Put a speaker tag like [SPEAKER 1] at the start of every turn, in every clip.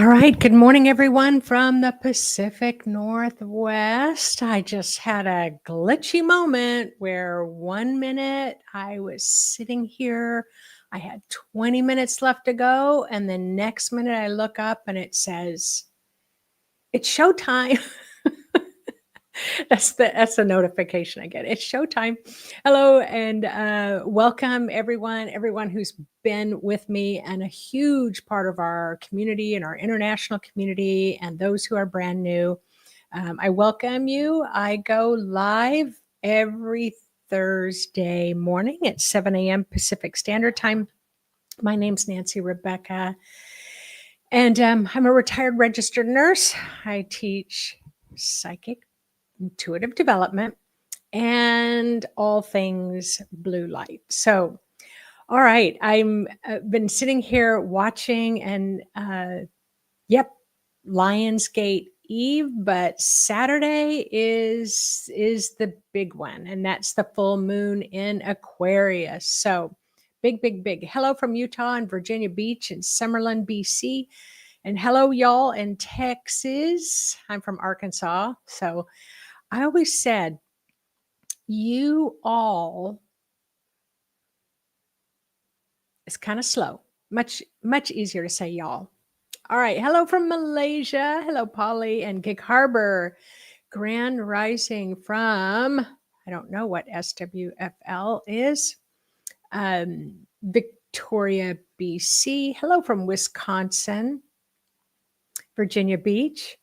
[SPEAKER 1] All right. Good morning, everyone from the Pacific Northwest. I just had a glitchy moment where 1 minute I was sitting here. I had 20 minutes left to go. And the next minute I look up and it says, it's showtime. That's the notification I get. It's showtime. Hello and welcome everyone who's been with me and a huge part of our community and our international community and those who are brand new. I welcome you. I go live every Thursday morning at 7 a.m. Pacific Standard Time. My name's Nancy Rebecca, and I'm a retired registered nurse. I teach psychic intuitive development and all things blue light. So, all right, I'm been sitting here watching and Lionsgate Eve, but Saturday is the big one, and that's the full moon in Aquarius. So, big. Hello from Utah and Virginia Beach and Summerlin, BC. And hello, y'all in Texas. I'm from Arkansas. So I always said, you all is kind of slow. Much easier to say y'all. All right. Hello from Malaysia. Hello, Polly and Gig Harbor. Grand Rising from, I don't know what SWFL is. Victoria, BC. Hello from Wisconsin. Virginia Beach.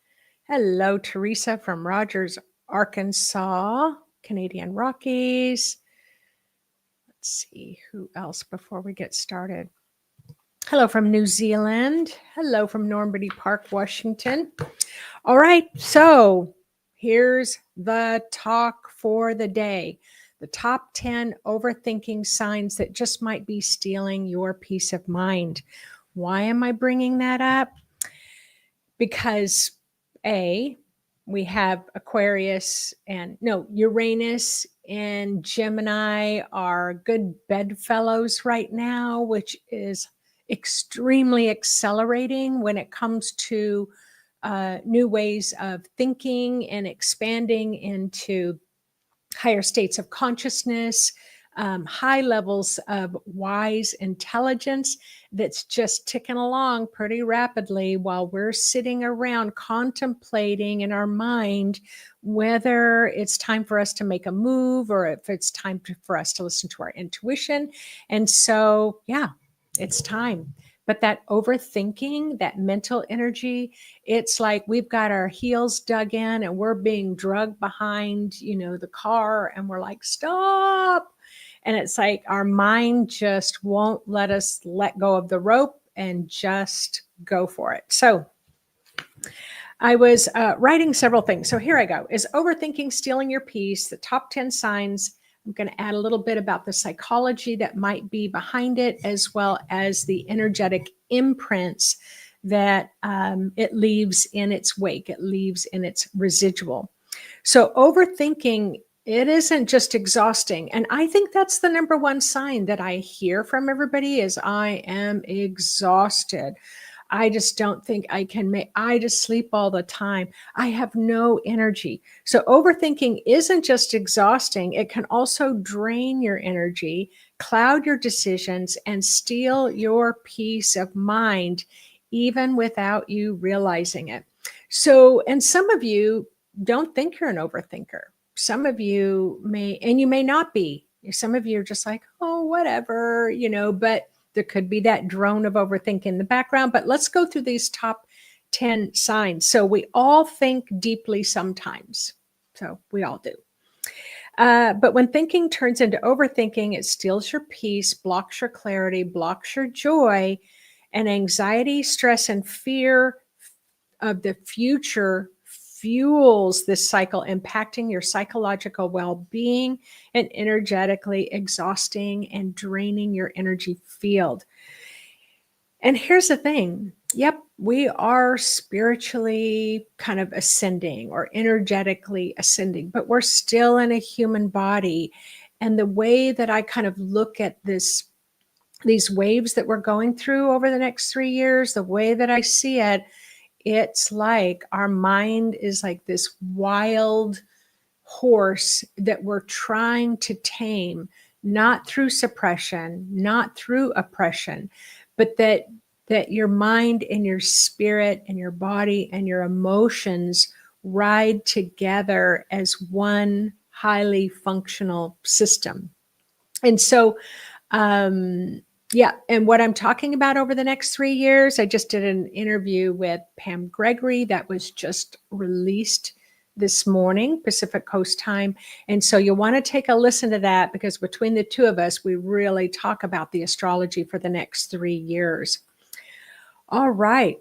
[SPEAKER 1] Hello, Teresa from Rogers, Arkansas. Canadian Rockies. Let's see who else before we get started. Hello from New Zealand. Hello from Normandy Park, Washington. All right, so here's the talk for the day. The top 10 overthinking signs that just might be stealing your peace of mind. Why am I bringing that up? Because we have Uranus and Gemini are good bedfellows right now, which is extremely accelerating when it comes to new ways of thinking and expanding into higher states of consciousness, high levels of wise intelligence that's just ticking along pretty rapidly while we're sitting around contemplating in our mind whether it's time for us to make a move or if it's time for us to listen to our intuition. And so, yeah, it's time. But that overthinking, that mental energy, it's like we've got our heels dug in and we're being drugged behind, the car, and we're like, stop. And it's like our mind just won't let us let go of the rope and just go for it. So I was writing several things. So here I go. Is overthinking stealing your peace? The top 10 signs. I'm going to add a little bit about the psychology that might be behind it, as well as the energetic imprints that it leaves in its wake. It leaves in its residual. So overthinking, it isn't just exhausting. And I think that's the number one sign that I hear from everybody is I am exhausted. I just don't think I just sleep all the time. I have no energy. So overthinking isn't just exhausting. It can also drain your energy, cloud your decisions, and steal your peace of mind, even without you realizing it. So, and some of you don't think you're an overthinker. Some of you may, and you may not be. Some of you are just like, oh, whatever, but there could be that drone of overthinking in the background. But let's go through these top 10 signs. So we all think deeply sometimes. So we all do. But when thinking turns into overthinking, it steals your peace, blocks your clarity, blocks your joy, and anxiety, stress, and fear of the future fuels this cycle, impacting your psychological well-being and energetically exhausting and draining your energy field. And here's the thing. Yep, we are spiritually kind of ascending or energetically ascending, but we're still in a human body. And the way that I kind of look at these waves that we're going through over the next 3 years, the way that I see it it's like our mind is like this wild horse that we're trying to tame, not through suppression, not through oppression, but that your mind and your spirit and your body and your emotions ride together as one highly functional system. And so yeah, and what I'm talking about over the next 3 years, I just did an interview with Pam Gregory that was just released this morning, Pacific Coast time. And so you'll want to take a listen to that, because between the two of us, we really talk about the astrology for the next 3 years. All right.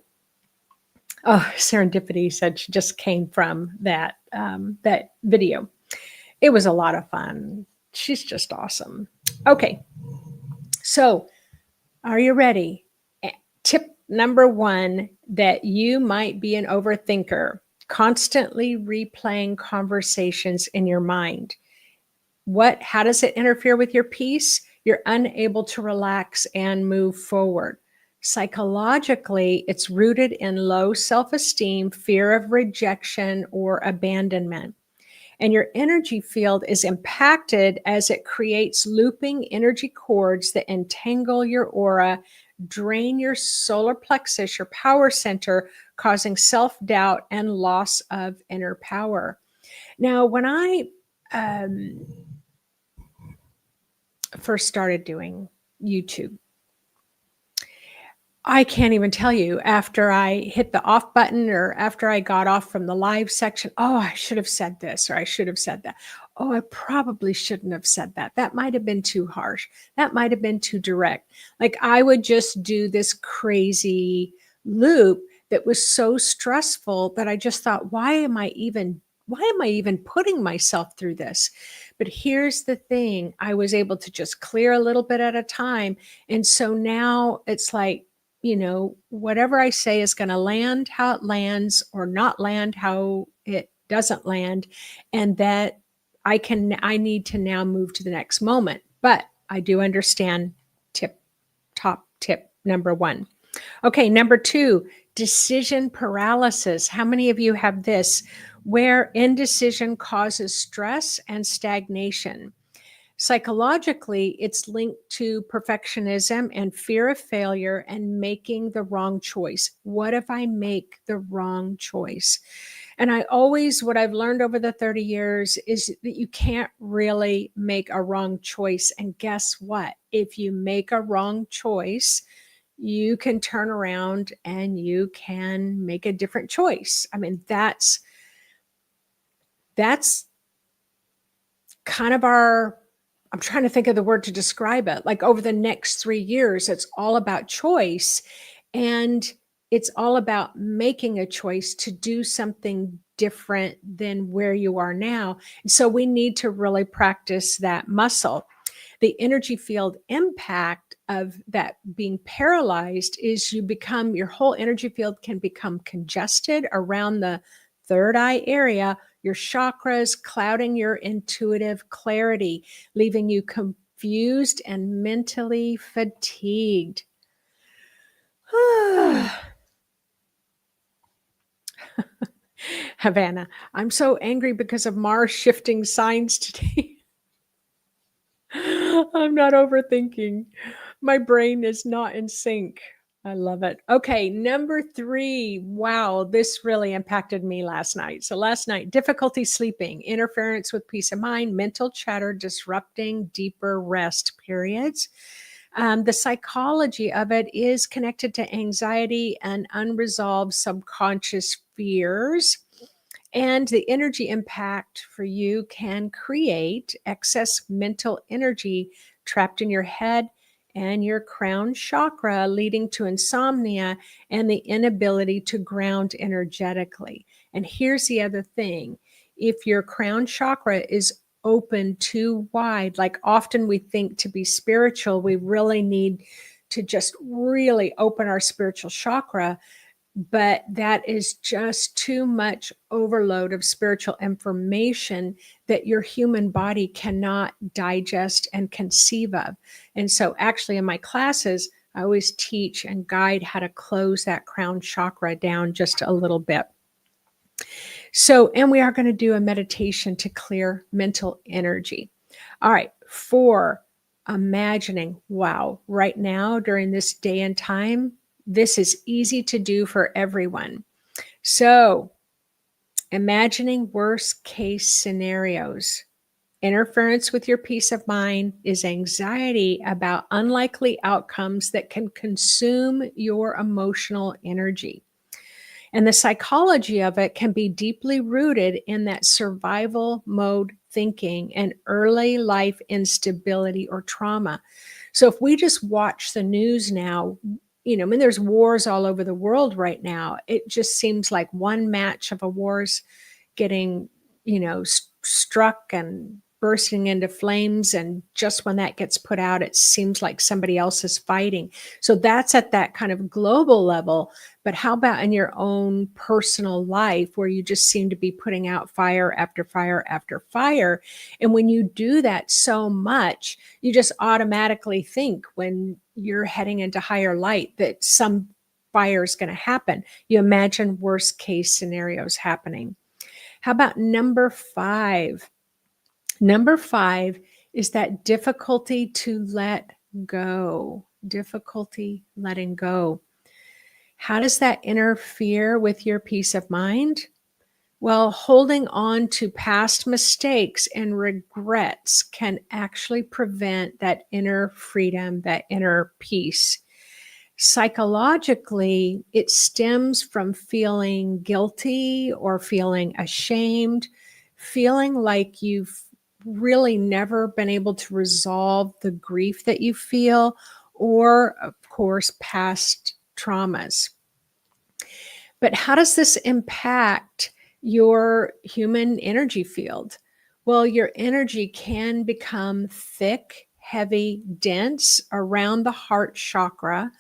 [SPEAKER 1] Oh, Serendipity said she just came from that video. It was a lot of fun. She's just awesome. Okay. So, are you ready? Tip number 1, that you might be an overthinker, constantly replaying conversations in your mind. How does it interfere with your peace? You're unable to relax and move forward. Psychologically, it's rooted in low self-esteem, fear of rejection or abandonment. And your energy field is impacted as it creates looping energy cords that entangle your aura, drain your solar plexus, your power center, causing self-doubt and loss of inner power. Now, when I first started doing YouTube, I can't even tell you, after I hit the off button or after I got off from the live section, oh, I should have said this, or I should have said that. Oh, I probably shouldn't have said that. That might have been too harsh. That might have been too direct. Like, I would just do this crazy loop that was so stressful that I just thought, why am I even putting myself through this? But here's the thing, I was able to just clear a little bit at a time. And so now it's like, whatever I say is going to land how it lands, or not land how it doesn't land. And that I need to now move to the next moment. But I do understand top tip number 1. Okay, number 2, decision paralysis. How many of you have this, where indecision causes stress and stagnation? Psychologically, it's linked to perfectionism and fear of failure and making the wrong choice. What if I make the wrong choice? And what I've learned over the 30 years is that you can't really make a wrong choice. And guess what? If you make a wrong choice, you can turn around and you can make a different choice. I mean, that's kind of I'm trying to think of the word to describe it. Like, over the next 3 years, it's all about choice, and it's all about making a choice to do something different than where you are now. And so we need to really practice that muscle. The energy field impact of that being paralyzed is your whole energy field can become congested around the third eye area, your chakras, clouding your intuitive clarity, leaving you confused and mentally fatigued. Havana, I'm so angry because of Mars shifting signs today. I'm not overthinking. My brain is not in sync. I love it. Okay, number 3. Wow, this really impacted me last night. So last night, difficulty sleeping, interference with peace of mind, mental chatter disrupting deeper rest periods. The psychology of it is connected to anxiety and unresolved subconscious fears. And the energy impact for you can create excess mental energy trapped in your head and your crown chakra, leading to insomnia and the inability to ground energetically. And here's the other thing. If your crown chakra is open too wide, like often we think to be spiritual, we really need to just really open our spiritual chakra. But that is just too much overload of spiritual information that your human body cannot digest and conceive of. And so actually in my classes, I always teach and guide how to close that crown chakra down just a little bit. So, and we are going to do a meditation to clear mental energy. All right, for imagining, wow, right now during this day and time, this is easy to do for everyone. So, imagining worst case scenarios. Interference with your peace of mind is anxiety about unlikely outcomes that can consume your emotional energy. And the psychology of it can be deeply rooted in that survival mode thinking and early life instability or trauma. So if we just watch the news now, I mean, there's wars all over the world right now. It just seems like one match of a war's getting, struck and bursting into flames. And just when that gets put out, it seems like somebody else is fighting. So that's at that kind of global level. But how about in your own personal life where you just seem to be putting out fire after fire after fire? And when you do that so much, you just automatically think when you're heading into higher light that some fire is going to happen. You imagine worst case scenarios happening. How about number 5? Number 5 is that difficulty to let go. Difficulty letting go. How does that interfere with your peace of mind? Well, holding on to past mistakes and regrets can actually prevent that inner freedom, that inner peace. Psychologically, it stems from feeling guilty or feeling ashamed, feeling like you've really never been able to resolve the grief that you feel, or, of course, past traumas. But how does this impact your human energy field? Well, your energy can become thick, heavy, dense around the heart chakra,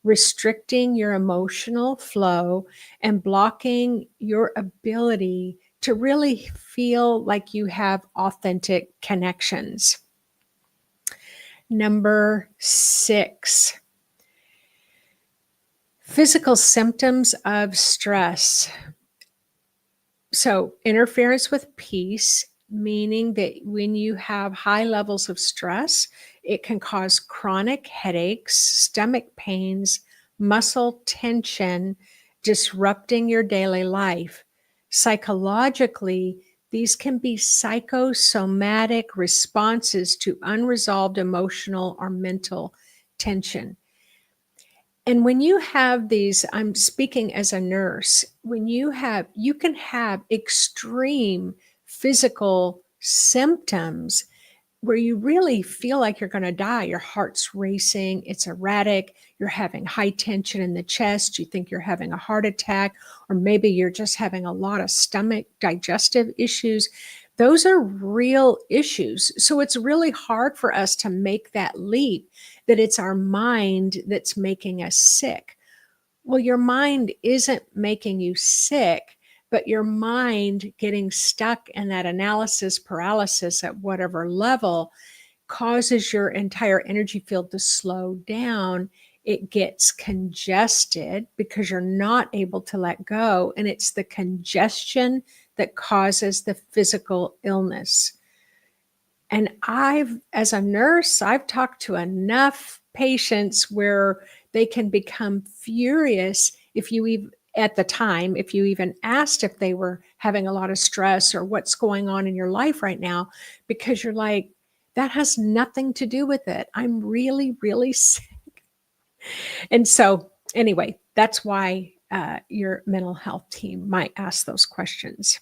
[SPEAKER 1] restricting your emotional flow and blocking your ability to really feel like you have authentic connections. Number 6, physical symptoms of stress. So, interference with peace, meaning that when you have high levels of stress, it can cause chronic headaches, stomach pains, muscle tension, disrupting your daily life. Psychologically, these can be psychosomatic responses to unresolved emotional or mental tension. And when you have these, I'm speaking as a nurse, you can have extreme physical symptoms where you really feel like you're going to die. Your heart's racing, it's erratic, you're having high tension in the chest, you think you're having a heart attack, or maybe you're just having a lot of stomach digestive issues. Those are real issues. So it's really hard for us to make that leap that it's our mind that's making us sick. Well, your mind isn't making you sick, but your mind getting stuck in that analysis paralysis at whatever level causes your entire energy field to slow down. It gets congested because you're not able to let go. And it's the congestion that causes the physical illness. And as a nurse, I've talked to enough patients where they can become furious if you even, at the time, if you even asked if they were having a lot of stress or what's going on in your life right now, because you're like, that has nothing to do with it. I'm really, really sick. And so anyway, that's why your mental health team might ask those questions.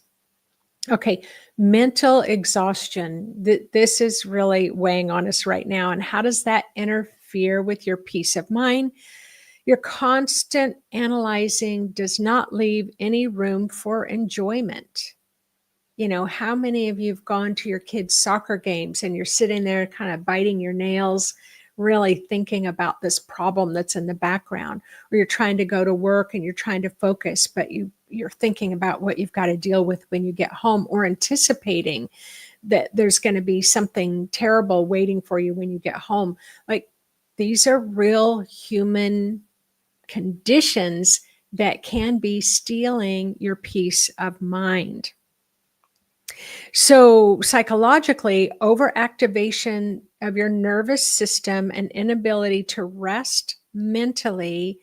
[SPEAKER 1] Okay, mental exhaustion. This is really weighing on us right now. And how does that interfere with your peace of mind? Your constant analyzing does not leave any room for enjoyment. How many of you have gone to your kids' soccer games and you're sitting there kind of biting your nails, really thinking about this problem that's in the background, or you're trying to go to work and you're trying to focus, but you're thinking about what you've got to deal with when you get home, or anticipating that there's going to be something terrible waiting for you when you get home. Like, These are real human conditions that can be stealing your peace of mind. So, psychologically, overactivation of your nervous system and inability to rest mentally,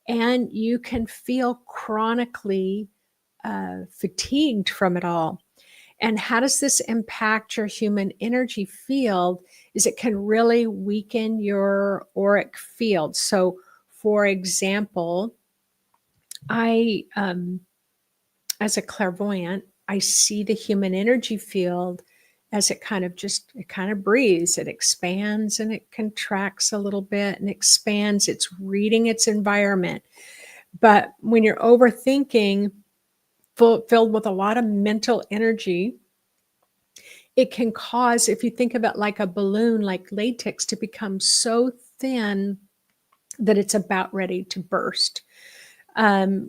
[SPEAKER 1] and you can feel chronically fatigued from it all. And how does this impact your human energy field? Is it can really weaken your auric field. So, for example, I as a clairvoyant, I see the human energy field as it kind of breathes. It expands and it contracts a little bit and expands. It's reading its environment. But when you're overthinking, filled with a lot of mental energy, it can cause, if you think of it like a balloon, like latex, to become so thin that it's about ready to burst.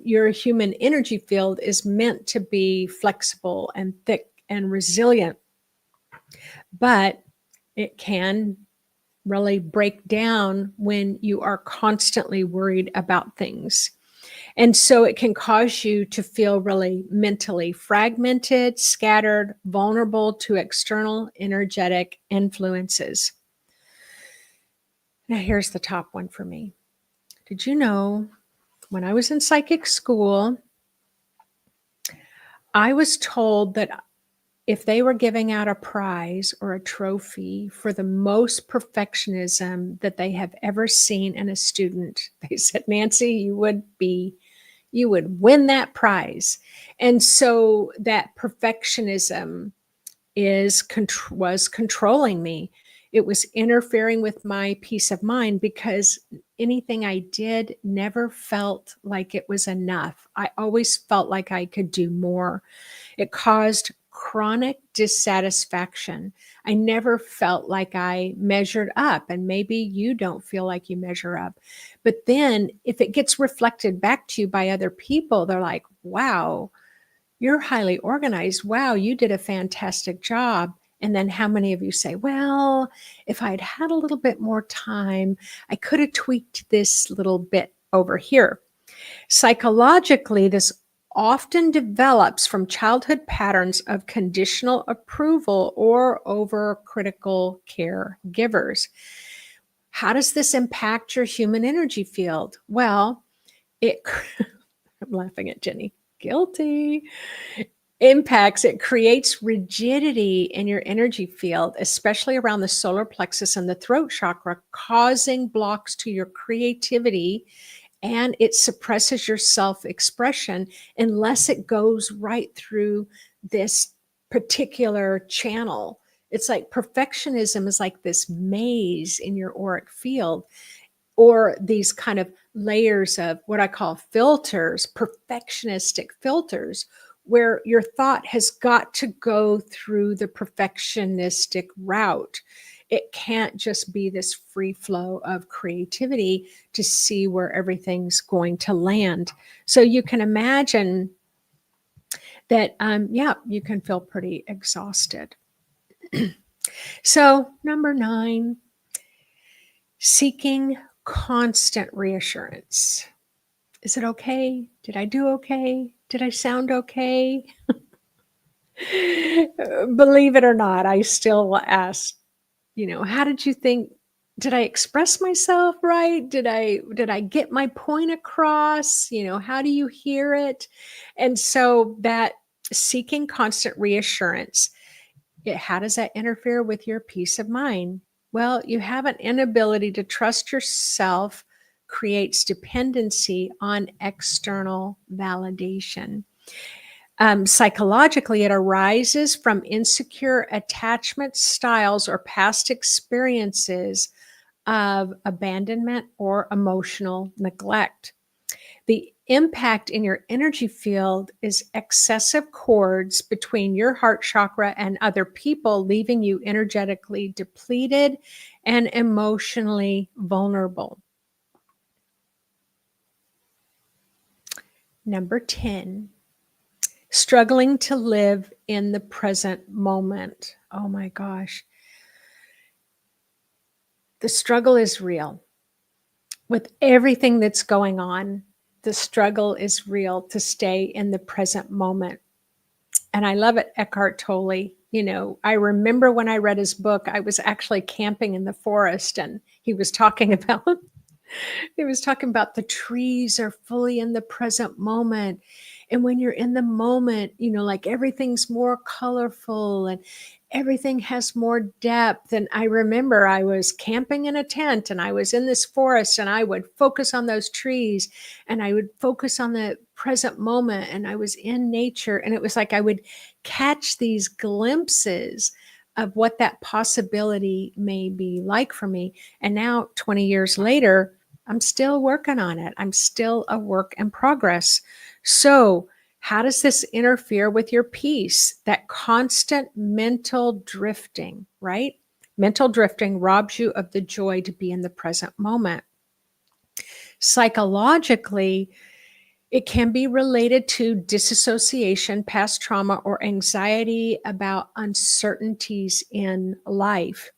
[SPEAKER 1] Your human energy field is meant to be flexible and thick and resilient, but it can really break down when you are constantly worried about things. And so it can cause you to feel really mentally fragmented, scattered, vulnerable to external energetic influences. Now, here's the top one for me. Did you know when I was in psychic school, I was told that if they were giving out a prize or a trophy for the most perfectionism that they have ever seen in a student, they said, Nancy, you would win that prize. And so that perfectionism was controlling me. It was interfering with my peace of mind because anything I did never felt like it was enough. I always felt like I could do more. It caused chronic dissatisfaction. I never felt like I measured up, and maybe you don't feel like you measure up. But then if it gets reflected back to you by other people, they're like, wow, you're highly organized. Wow, you did a fantastic job. And then how many of you say, well, if I'd had a little bit more time, I could have tweaked this little bit over here. Psychologically, this often develops from childhood patterns of conditional approval or overcritical caregivers. How does this impact your human energy field? Well, it, I'm laughing at Jenny. Guilty. It creates rigidity in your energy field, especially around the solar plexus and the throat chakra, causing blocks to your creativity, and it suppresses your self-expression unless it goes right through this particular channel. It's like perfectionism is like this maze in your auric field, or these kind of layers of what I call filters, perfectionistic filters, where your thought has got to go through the perfectionistic route. It can't just be this free flow of creativity to see where everything's going to land. So you can imagine that, yeah, you can feel pretty exhausted. So, number 9, seeking constant reassurance. Is it okay? Did I do okay? Did I sound okay? Believe it or not, I still ask, how did you think? Did I express myself right? Did I get my point across? How do you hear it? And so that seeking constant reassurance, how does that interfere with your peace of mind? Well, you have an inability to trust yourself, creates dependency on external validation. Psychologically, it arises from insecure attachment styles or past experiences of abandonment or emotional neglect. The impact in your energy field is excessive cords between your heart chakra and other people, leaving you energetically depleted and emotionally vulnerable. Number 10, struggling to live in the present moment. Oh my gosh. The struggle is real. With everything that's going on, the struggle is real to stay in the present moment. And I love it, Eckhart Tolle. I remember when I read his book, I was actually camping in the forest, and he was talking about the trees are fully in the present moment. And when you're in the moment, like everything's more colorful and everything has more depth. And I remember I was camping in a tent and I was in this forest, and I would focus on those trees and I would focus on the present moment, and I was in nature. And it was like I would catch these glimpses of what that possibility may be like for me. And now, 20 years later, I'm still working on it. I'm still a work in progress. So, how does this interfere with your peace? That constant mental drifting, right? Mental drifting robs you of the joy to be in the present moment. Psychologically, it can be related to disassociation, past trauma, or anxiety about uncertainties in life.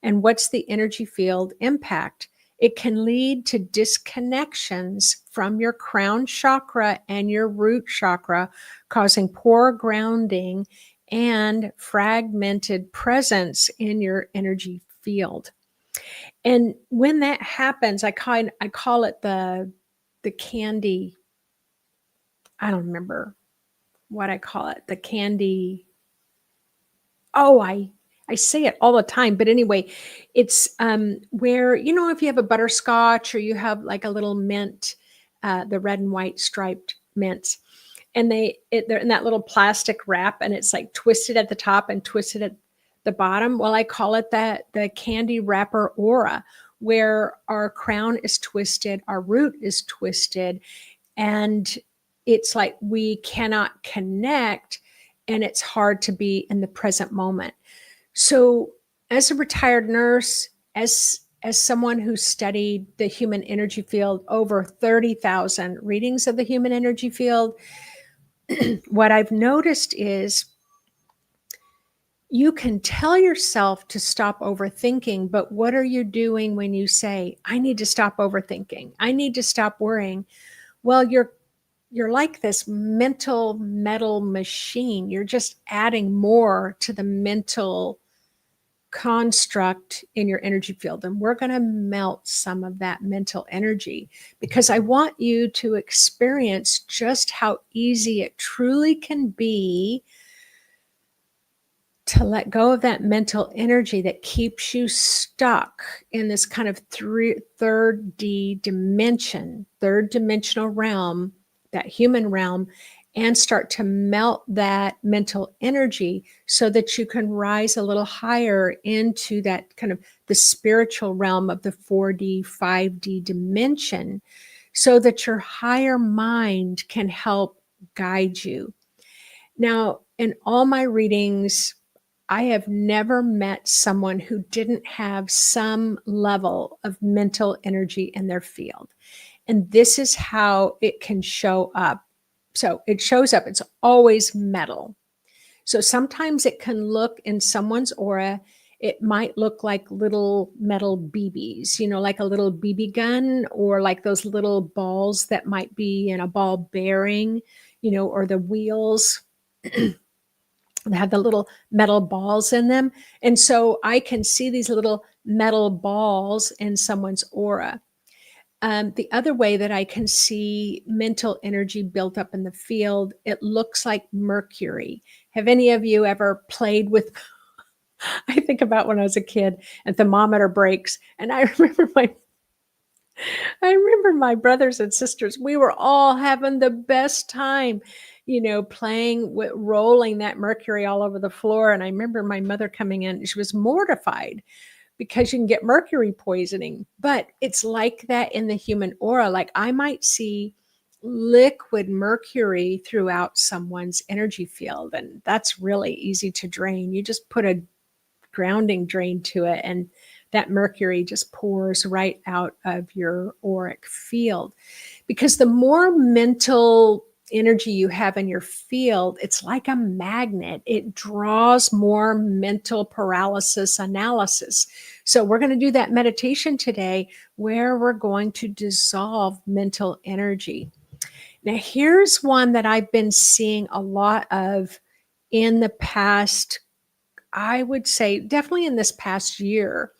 [SPEAKER 1] And what's the energy field impact? It can lead to disconnections from your crown chakra and your root chakra, causing poor grounding and fragmented presence in your energy field. And when that happens, I call it the candy. I don't remember what I call it. The candy. Oh, I say it all the time, but anyway, it's where, if you have a butterscotch or you have like a little mint, the red and white striped mints, and they're in that little plastic wrap, and it's like twisted at the top and twisted at the bottom. Well, I call it the candy wrapper aura, where our crown is twisted, our root is twisted, and it's like we cannot connect, and it's hard to be in the present moment. So, as a retired nurse, as someone who studied the human energy field, over 30,000 readings of the human energy field, what I've noticed is you can tell yourself to stop overthinking, but what are you doing when you say, I need to stop overthinking, I need to stop worrying? Well, you're like this mental metal machine. You're just adding more to the mental construct in your energy field. And we're going to melt some of that mental energy, because I want you to experience just how easy it truly can be to let go of that mental energy that keeps you stuck in this kind of third dimensional realm, that human realm, and start to melt that mental energy so that you can rise a little higher into that kind of the spiritual realm of the 4D, 5D dimension, so that your higher mind can help guide you. Now, in all my readings, I have never met someone who didn't have some level of mental energy in their field. And this is how it can show up. So it shows up, it's always metal. So sometimes it can look in someone's aura, it might look like little metal BBs, like a little BB gun, or like those little balls that might be in a ball bearing, or the wheels. They have the little metal balls in them. And so I can see these little metal balls in someone's aura. The other way that I can see mental energy built up in the field, it looks like mercury. Have any of you ever played with, I think about when I was a kid, a thermometer breaks, and I remember my brothers and sisters, we were all having the best time, playing with rolling that mercury all over the floor. And I remember my mother coming in, she was mortified because you can get mercury poisoning. But it's like that in the human aura. Like I might see liquid mercury throughout someone's energy field, and that's really easy to drain. You just put a grounding drain to it, and that mercury just pours right out of your auric field. Because the more mental energy you have in your field, it's like a magnet. It draws more mental paralysis analysis. So we're going to do that meditation today where we're going to dissolve mental energy. Now, here's one that I've been seeing a lot of in the past, I would say definitely in this past year,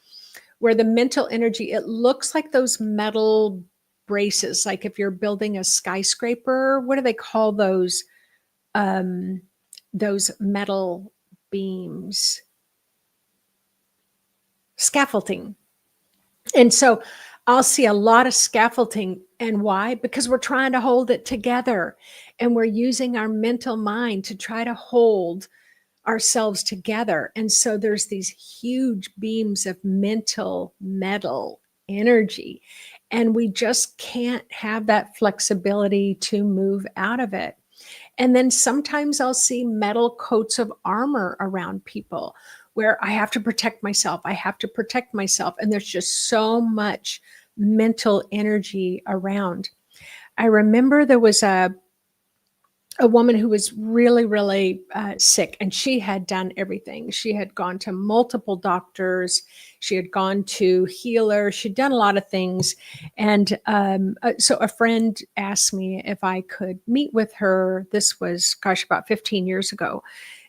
[SPEAKER 1] where the mental energy, it looks like those metal braces, like if you're building a skyscraper, what do they call um, those metal beams? Scaffolding. And so I'll see a lot of scaffolding. And why? Because we're trying to hold it together and we're using our mental mind to try to hold ourselves together. And so there's these huge beams of mental metal energy. And we just can't have that flexibility to move out of it. And then sometimes I'll see metal coats of armor around people where I have to protect myself. I have to protect myself. And there's just so much mental energy around. I remember there was a woman who was really, really sick, and she had done everything. She had gone to multiple doctors. She had gone to healers. She'd done a lot of things. And so a friend asked me if I could meet with her. This was, gosh, about 15 years ago.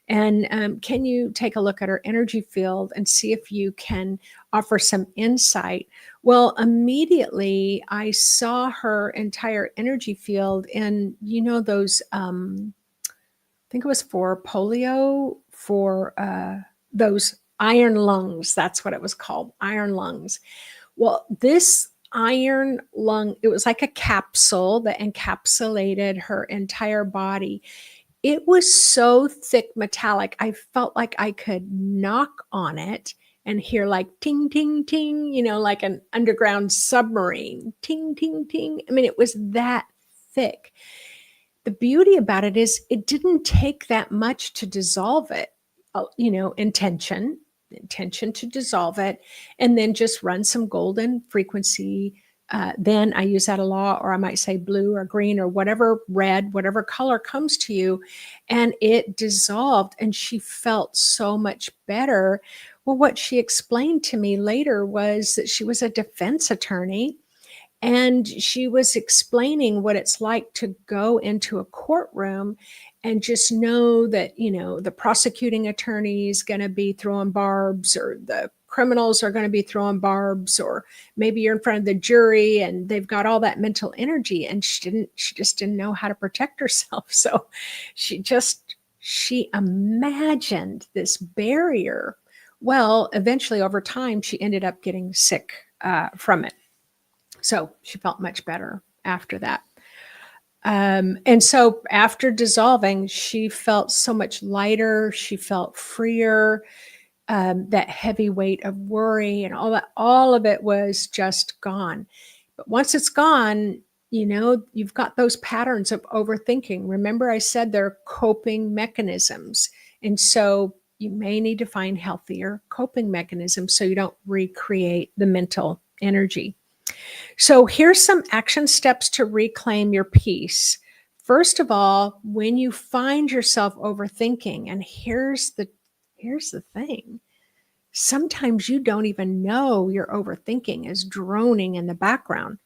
[SPEAKER 1] And can you take a look at her energy field and see if you can offer some insight? Well, immediately I saw her entire energy field, and those, I think it was for polio, for those iron lungs. That's what it was called, iron lungs. Well, this iron lung, it was like a capsule that encapsulated her entire body. It was so thick metallic, I felt like I could knock on it and hear like ting, ting, ting, like an underground submarine, ting, ting, ting. I mean, it was that thick. The beauty about it is it didn't take that much to dissolve it. Intention to dissolve it, and then just run some golden frequency. Then I use that a lot, or I might say blue or green or whatever, red, whatever color comes to you. And it dissolved, and she felt so much better. Well, what she explained to me later was that she was a defense attorney, and she was explaining what it's like to go into a courtroom and just know that, the prosecuting attorney is going to be throwing barbs, or the criminals are going to be throwing barbs, or maybe you're in front of the jury and they've got all that mental energy, and she just didn't know how to protect herself. So she imagined this barrier. Well, eventually over time, she ended up getting sick from it. So she felt much better after that. And so after dissolving, she felt so much lighter. She felt freer. That heavy weight of worry and all of it was just gone. But once it's gone, you've got those patterns of overthinking. Remember, I said they're coping mechanisms. And so you may need to find healthier coping mechanisms so you don't recreate the mental energy. So here's some action steps to reclaim your peace. First of all, when you find yourself overthinking, and here's the thing. Sometimes you don't even know your overthinking is droning in the background.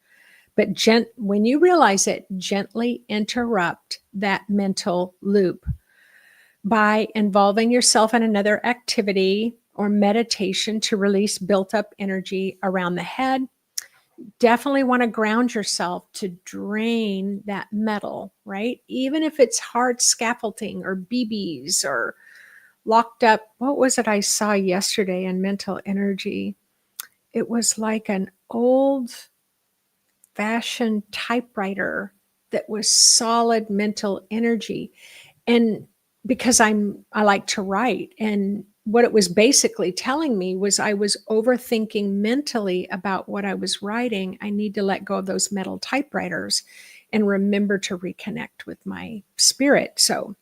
[SPEAKER 1] But when you realize it, gently interrupt that mental loop by involving yourself in another activity or meditation to release built up energy around the head. Definitely want to ground yourself to drain that metal, right? Even if it's hard scaffolding or BBs or locked up. What was it I saw yesterday in mental energy? It was like an old fashioned typewriter that was solid mental energy. And because I like to write, and what it was basically telling me was I was overthinking mentally about what I was writing. I need to let go of those metal typewriters and remember to reconnect with my spirit. So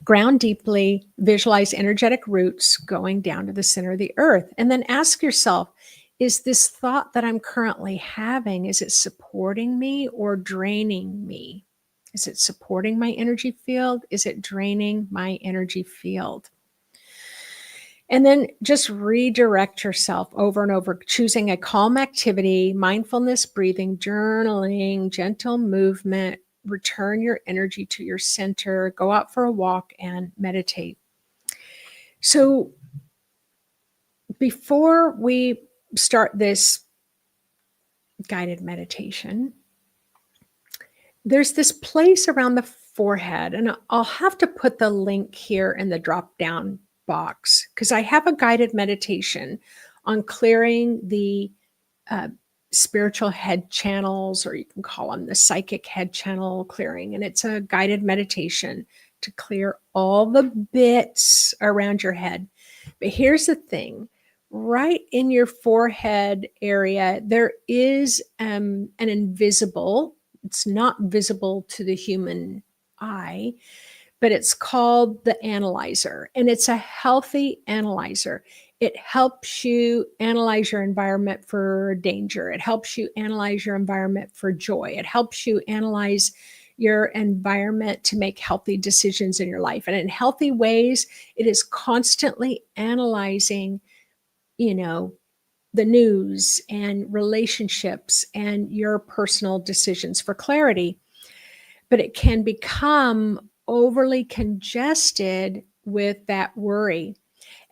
[SPEAKER 1] ground deeply, visualize energetic roots going down to the center of the earth, and then ask yourself, is this thought that I'm currently having, is it supporting me or draining me? Is it supporting my energy field? Is it draining my energy field? And then just redirect yourself over and over, choosing a calm activity, mindfulness, breathing, journaling, gentle movement. Return your energy to your center, go out for a walk and meditate. So before we start this guided meditation, there's this place around the forehead, and I'll have to put the link here in the drop down box because I have a guided meditation on clearing the uh, spiritual head channels, or you can call them the psychic head channel clearing. And it's a guided meditation to clear all the bits around your head. But here's the thing. Right in your forehead area, there is an invisible, it's not visible to the human eye, but it's called the analyzer, and it's a healthy analyzer. It helps you analyze your environment for danger. It helps you analyze your environment for joy. It helps you analyze your environment to make healthy decisions in your life. And in healthy ways, it is constantly analyzing, the news and relationships and your personal decisions for clarity. But it can become overly congested with that worry.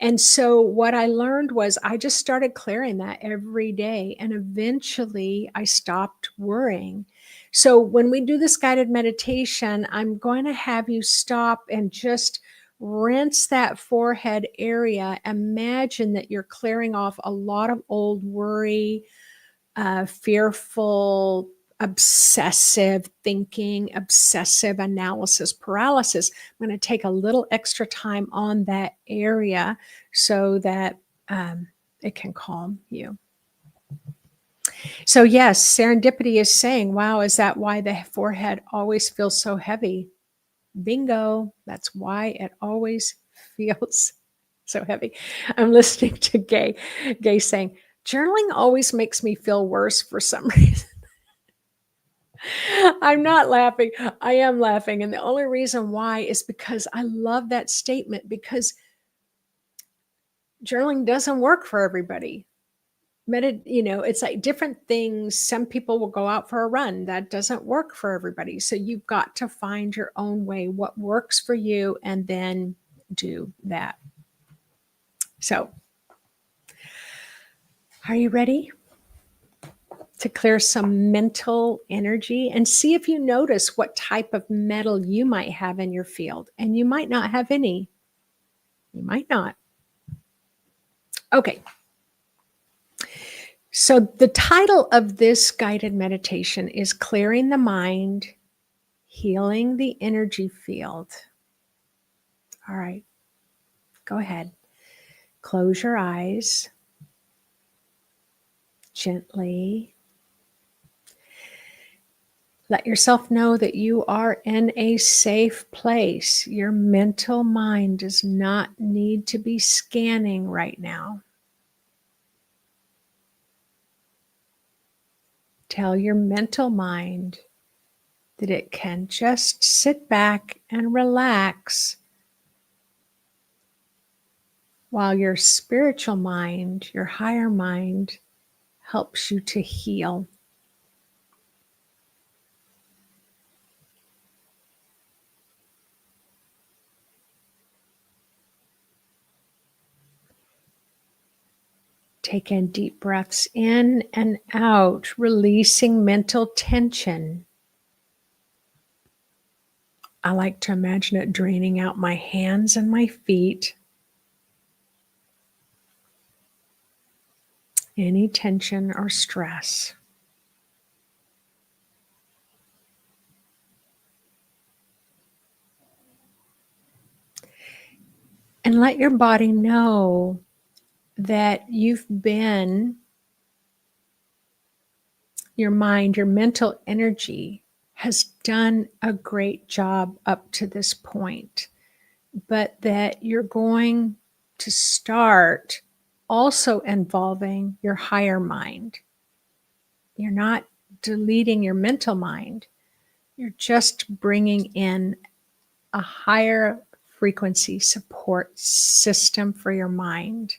[SPEAKER 1] And so what I learned was I just started clearing that every day. And eventually I stopped worrying. So when we do this guided meditation, I'm going to have you stop and just rinse that forehead area. Imagine that you're clearing off a lot of old worry, fearful, obsessive thinking, obsessive analysis, paralysis. I'm going to take a little extra time on that area so that it can calm you. So yes, serendipity is saying, wow, is that why the forehead always feels so heavy? Bingo. That's why it always feels so heavy. I'm listening to Gay saying, journaling always makes me feel worse for some reason. I'm not laughing. I am laughing. And the only reason why is because I love that statement, because journaling doesn't work for everybody. It's like different things. Some people will go out for a run. That doesn't work for everybody. So you've got to find your own way, what works for you, and then do that. So, are you ready to clear some mental energy and see if you notice what type of metal you might have in your field? And you might not have any. You might not. Okay. So the title of this guided meditation is Clearing the Mind, Healing the Energy Field. All right. Go ahead. Close your eyes gently. Let yourself know that you are in a safe place. Your mental mind does not need to be scanning right now. Tell your mental mind that it can just sit back and relax while your spiritual mind, your higher mind, helps you to heal. Take in deep breaths in and out, releasing mental tension. I like to imagine it draining out my hands and my feet. Any tension or stress. And let your body know that your mind, your mental energy has done a great job up to this point, but that you're going to start also involving your higher mind. You're not deleting your mental mind, You're just bringing in a higher frequency support system for your mind.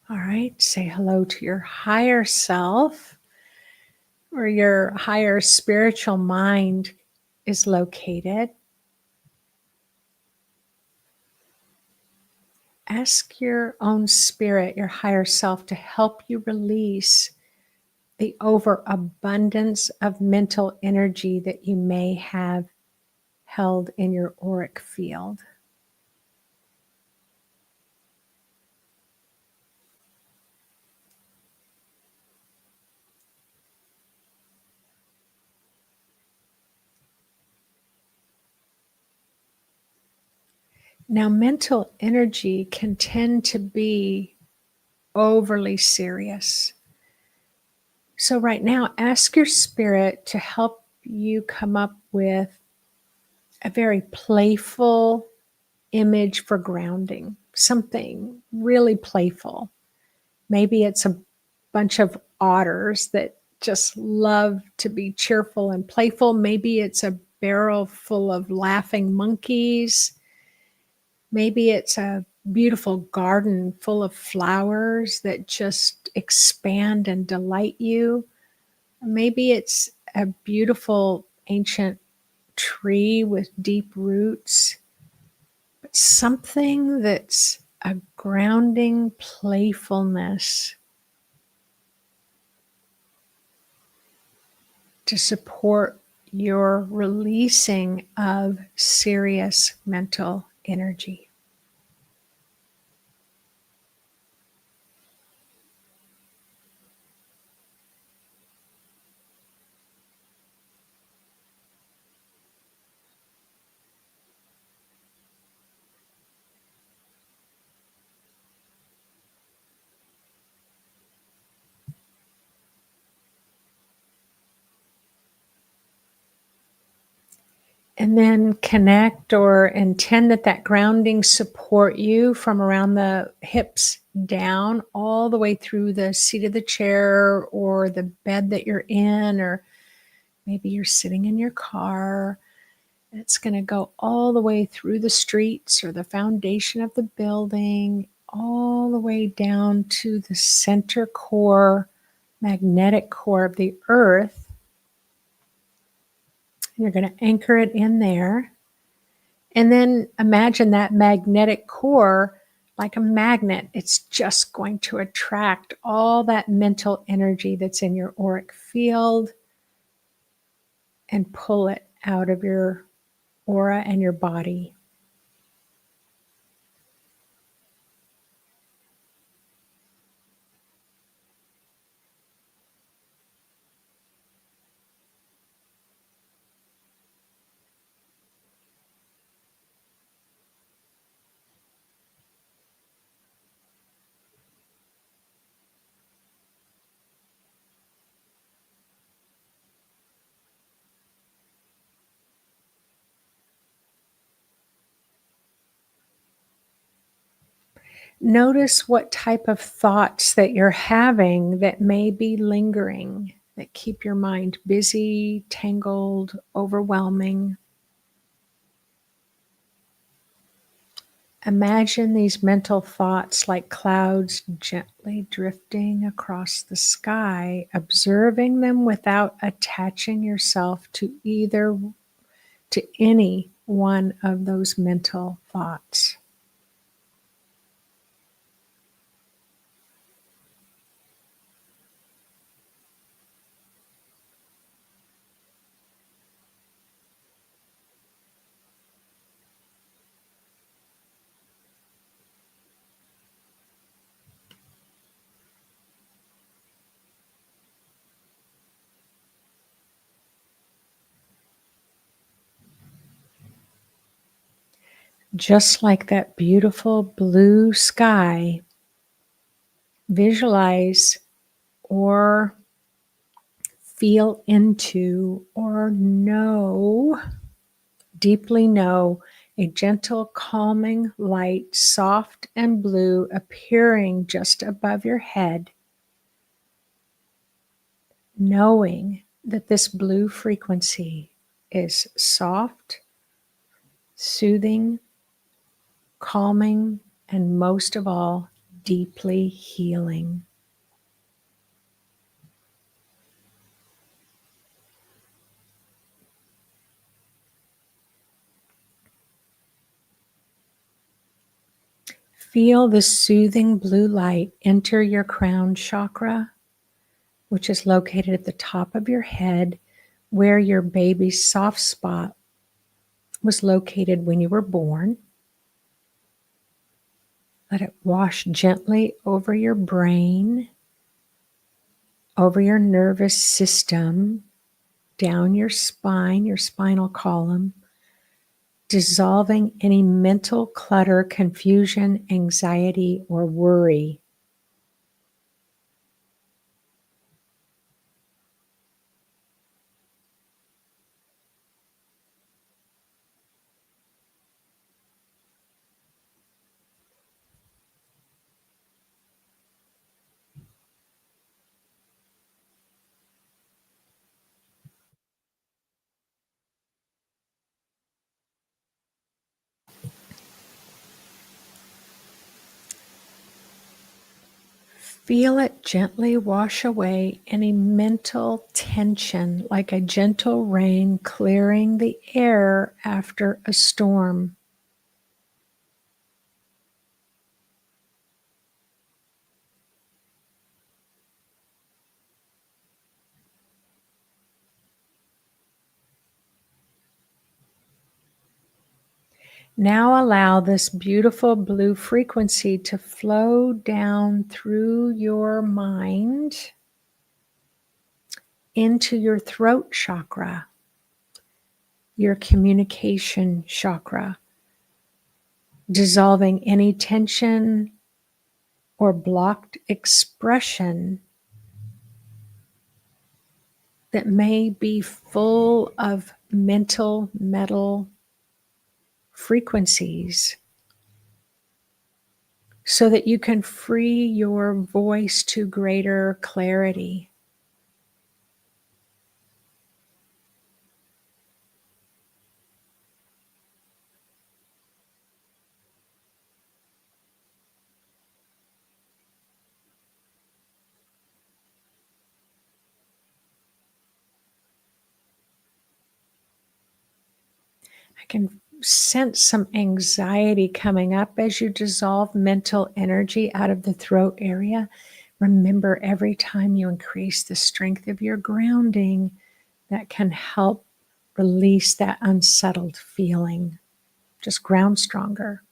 [SPEAKER 1] All right, say hello to your higher self, where your higher spiritual mind is located. Ask your own spirit, your higher self, to help you release the overabundance of mental energy that you may have held in your auric field. Now, mental energy can tend to be overly serious. So, right now, ask your spirit to help you come up with a very playful image for grounding, something really playful. Maybe it's a bunch of otters that just love to be cheerful and playful. Maybe it's a barrel full of laughing monkeys. Maybe it's a beautiful garden full of flowers that just expand and delight you. Maybe it's a beautiful ancient tree with deep roots, but something that's a grounding playfulness to support your releasing of serious mental energy. And then connect or intend that grounding support you from around the hips down all the way through the seat of the chair or the bed that you're in, or maybe you're sitting in your car. It's going to go all the way through the streets or the foundation of the building, all the way down to the center core, magnetic core of the earth. You're going to anchor it in there. And then imagine that magnetic core like a magnet. It's just going to attract all that mental energy that's in your auric field and pull it out of your aura and your body. Notice what type of thoughts that you're having that may be lingering, that keep your mind busy, tangled, overwhelming. Imagine these mental thoughts like clouds gently drifting across the sky, observing them without attaching yourself to any one of those mental thoughts. Just like that beautiful blue sky, visualize or feel into or know, deeply know, a gentle, calming light, soft and blue, appearing just above your head, knowing that this blue frequency is soft, soothing, calming, and most of all, deeply healing. Feel the soothing blue light enter your crown chakra, which is located at the top of your head, where your baby's soft spot was located when you were born. Let it wash gently over your brain, over your nervous system, down your spine, your spinal column, dissolving any mental clutter, confusion, anxiety, or worry. Feel it gently wash away any mental tension, like a gentle rain clearing the air after a storm. Now allow this beautiful blue frequency to flow down through your mind into your throat chakra, your communication chakra, dissolving any tension or blocked expression that may be full of mental metal frequencies, so that you can free your voice to greater clarity. I can sense some anxiety coming up as you dissolve mental energy out of the throat area. Remember, every time you increase the strength of your grounding, that can help release that unsettled feeling. Just ground stronger.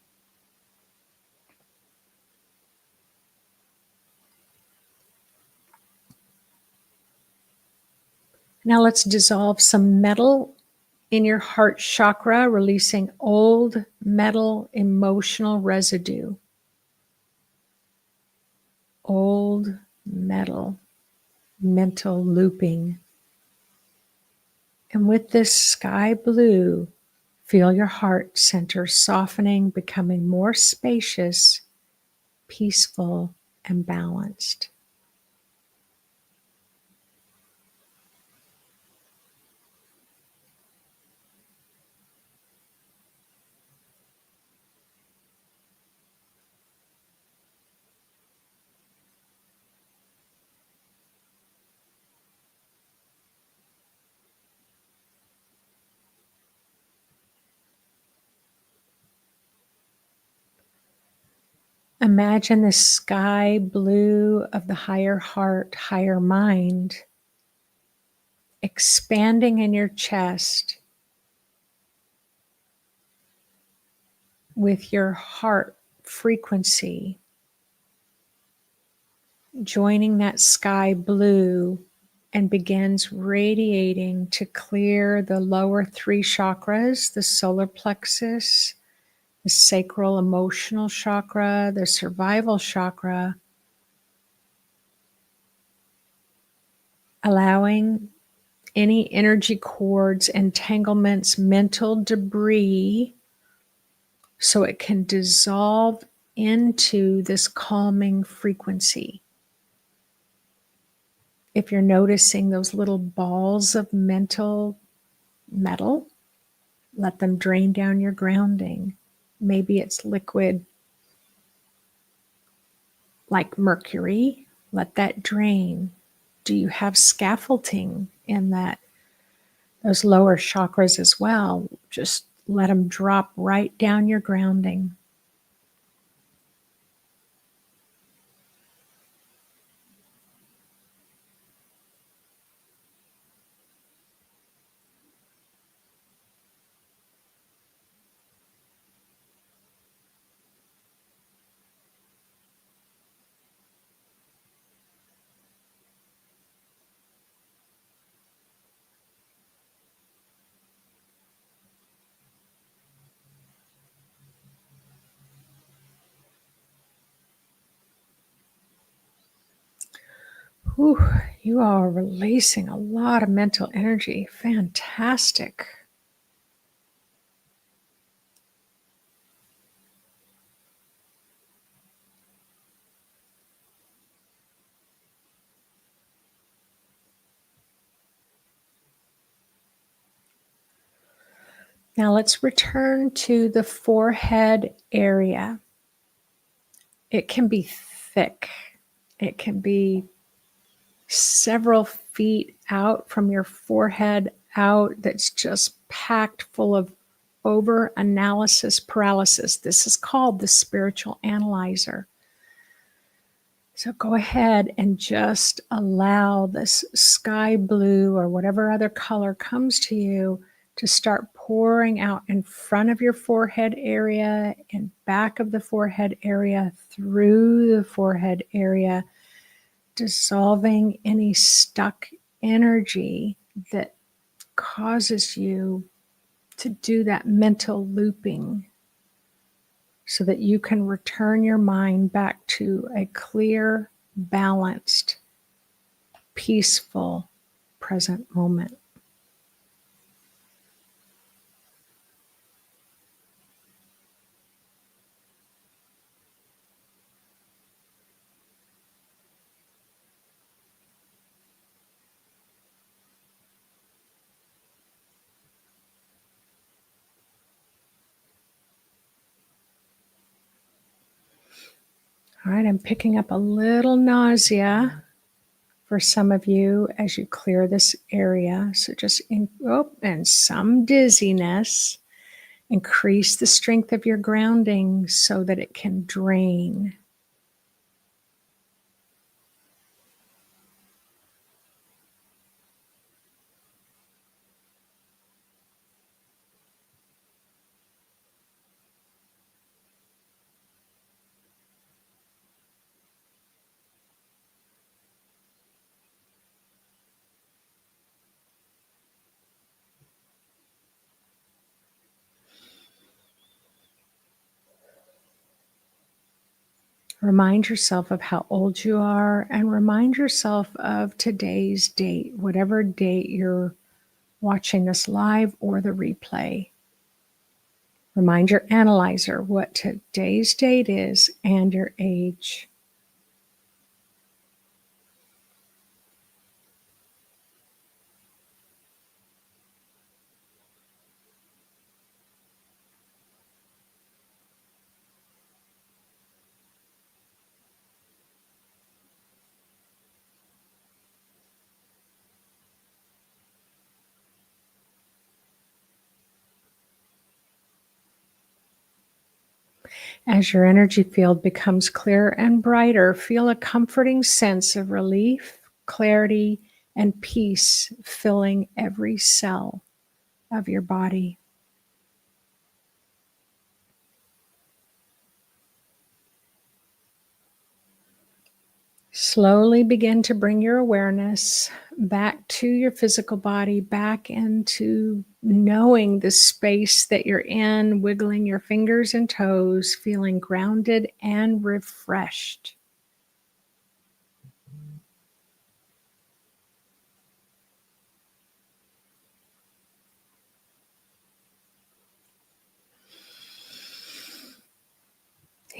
[SPEAKER 1] Now let's dissolve some metal in your heart chakra, releasing old metal emotional residue. Old metal, mental looping. And with this sky blue, feel your heart center softening, becoming more spacious, peaceful, and balanced. Imagine the sky blue of the higher heart, higher mind, expanding in your chest with your heart frequency, joining that sky blue, and begins radiating to clear the lower three chakras, the solar plexus, the sacral emotional chakra, the survival chakra, allowing any energy cords, entanglements, mental debris, so it can dissolve into this calming frequency. If you're noticing those little balls of mental metal, let them drain down your grounding. Maybe it's liquid like mercury. Let that drain. Do you have scaffolding in those lower chakras as well? Just let them drop right down your grounding. Whew, you are releasing a lot of mental energy. Fantastic. Now let's return to the forehead area. It can be thick. It can be several feet out from your forehead out, that's just packed full of over-analysis paralysis. This is called the spiritual analyzer. So go ahead and just allow this sky blue or whatever other color comes to you to start pouring out in front of your forehead area and back of the forehead area, through the forehead area, dissolving any stuck energy that causes you to do that mental looping, so that you can return your mind back to a clear, balanced, peaceful present moment. All right, I'm picking up a little nausea for some of you as you clear this area. So just, and some dizziness. Increase the strength of your grounding so that it can drain. Remind yourself of how old you are, and remind yourself of today's date, whatever date you're watching this live or the replay. Remind your analyzer what today's date is and your age. As your energy field becomes clearer and brighter, feel a comforting sense of relief, clarity, and peace filling every cell of your body. Slowly begin to bring your awareness back to your physical body, back into knowing the space that you're in, wiggling your fingers and toes, feeling grounded and refreshed.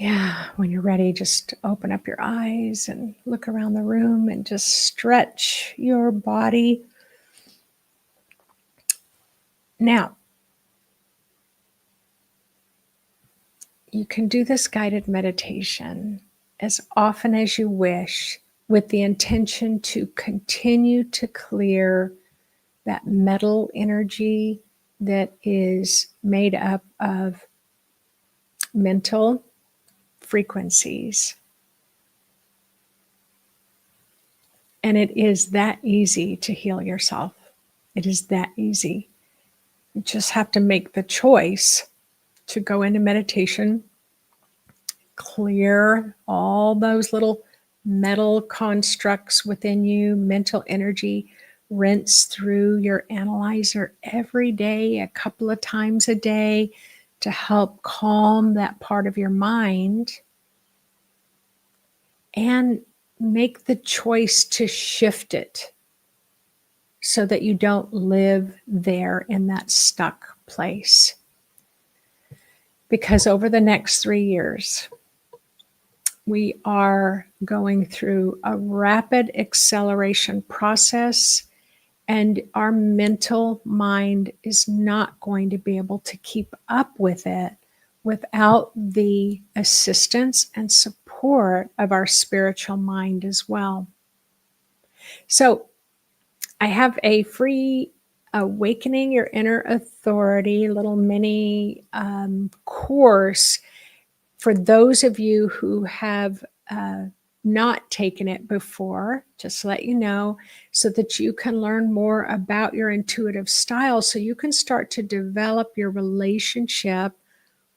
[SPEAKER 1] Yeah, when you're ready, just open up your eyes and look around the room and just stretch your body. Now, you can do this guided meditation as often as you wish with the intention to continue to clear that metal energy that is made up of mental frequencies. And it is that easy to heal yourself. It is that easy. You just have to make the choice to go into meditation, clear all those little metal constructs within you, mental energy, rinse through your analyzer every day, a couple of times a day, to help calm that part of your mind, and make the choice to shift it so that you don't live there in that stuck place. Because over the next 3 years, we are going through a rapid acceleration process, and our mental mind is not going to be able to keep up with it without the assistance and support of our spiritual mind as well. So I have a free Awakening Your Inner Authority little mini course for those of you who have not taken it before, just to let you know, so that you can learn more about your intuitive style, so you can start to develop your relationship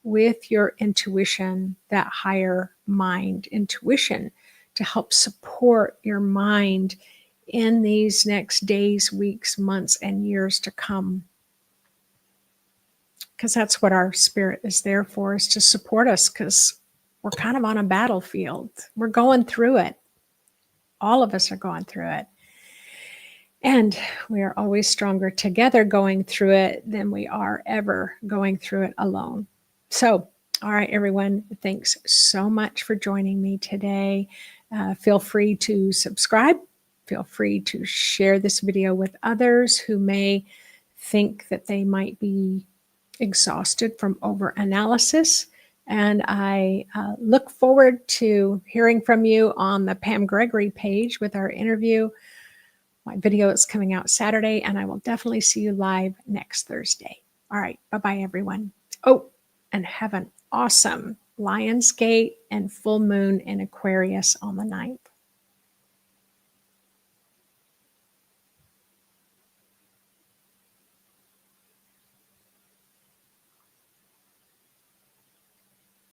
[SPEAKER 1] with your intuition, that higher mind intuition, to help support your mind in these next days, weeks, months, and years to come. Because that's what our spirit is there for, is to support us, because we're kind of on a battlefield. We're going through it. All of us are going through it. And we are always stronger together going through it than we are ever going through it alone. So, all right, everyone, thanks so much for joining me today. Feel free to subscribe. Feel free to share this video with others who may think that they might be exhausted from overanalysis. And I look forward to hearing from you on the Pam Gregory page with our interview. My video is coming out Saturday, and I will definitely see you live next Thursday. All right, bye-bye, everyone. Oh, and have an awesome Lionsgate and full moon in Aquarius on the 9th.